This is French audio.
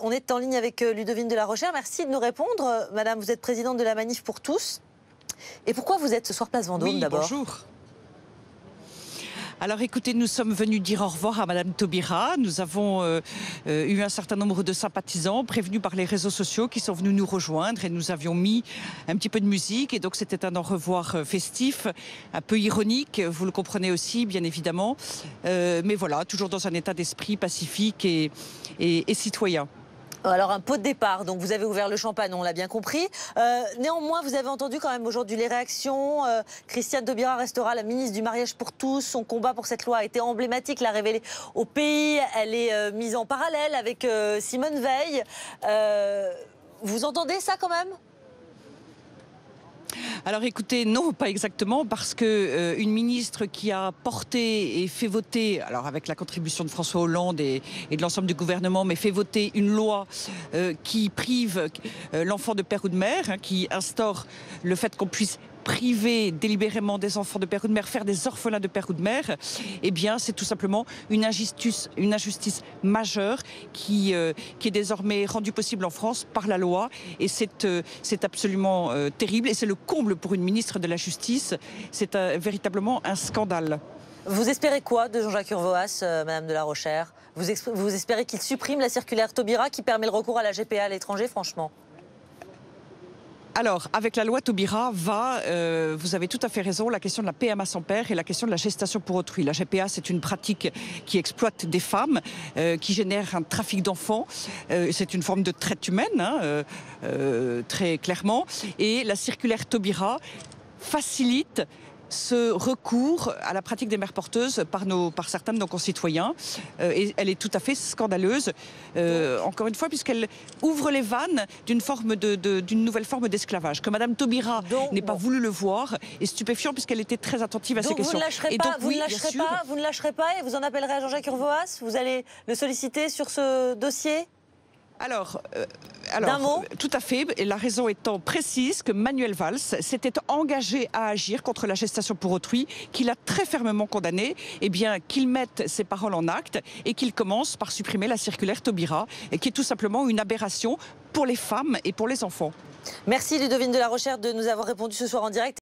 On est en ligne avec Ludovine de la Rochère. Merci de nous répondre. Madame, vous êtes présidente de la Manif pour tous. Et pourquoi vous êtes ce soir place Vendôme d'abord? Bonjour. Alors écoutez, nous sommes venus dire au revoir à Madame Taubira. Nous avons eu un certain nombre de sympathisants prévenus par les réseaux sociaux qui sont venus nous rejoindre et nous avions mis un petit peu de musique. Et donc c'était un au revoir festif, un peu ironique, vous le comprenez aussi bien évidemment. Mais voilà, toujours dans un état d'esprit pacifique et citoyen. Alors un pot de départ, donc vous avez ouvert le champagne, on l'a bien compris. Néanmoins, vous avez entendu quand même aujourd'hui les réactions. Christiane Taubira restera la ministre du mariage pour tous. Son combat pour cette loi a été emblématique, l'a révélé au pays. Elle est mise en parallèle avec Simone Veil. Vous entendez ça quand même ? Alors écoutez, non, pas exactement, parce que une ministre qui a porté et fait voter, alors avec la contribution de François Hollande et de l'ensemble du gouvernement, mais fait voter une loi qui prive l'enfant de père ou de mère, hein, qui instaure le fait qu'on puisse priver délibérément des enfants de père ou de mère, faire des orphelins de père ou de mère, eh bien c'est tout simplement une injustice majeure qui est désormais rendue possible en France par la loi, et c'est absolument terrible, et c'est le comble pour une ministre de la Justice. C'est véritablement un scandale. Vous espérez quoi de Jean-Jacques Urvoas, Madame de la Rochère? Vous espérez qu'il supprime la circulaire Taubira qui permet le recours à la GPA à l'étranger, franchement? Alors, avec la loi Taubira vous avez tout à fait raison, la question de la PMA sans père et la question de la gestation pour autrui. La GPA, c'est une pratique qui exploite des femmes, qui génère un trafic d'enfants. C'est une forme de traite humaine, hein, très clairement. Et la circulaire Taubira facilite ce recours à la pratique des mères porteuses par certains de nos concitoyens. Et elle est tout à fait scandaleuse, encore une fois, puisqu'elle ouvre les vannes d'une nouvelle forme d'esclavage, que Madame Taubira n'ait pas voulu le voir, est stupéfiant, puisqu'elle était très attentive à ces questions. Vous ne lâcherez pas et vous en appellerez à Jean-Jacques Urvoas? Vous allez le solliciter sur ce dossier? Alors, tout à fait. Et la raison étant précise que Manuel Valls s'était engagé à agir contre la gestation pour autrui, qu'il a très fermement condamné, eh bien qu'il mette ses paroles en acte et qu'il commence par supprimer la circulaire Taubira, qui est tout simplement une aberration pour les femmes et pour les enfants. Merci Ludovine de la Rochère de nous avoir répondu ce soir en direct.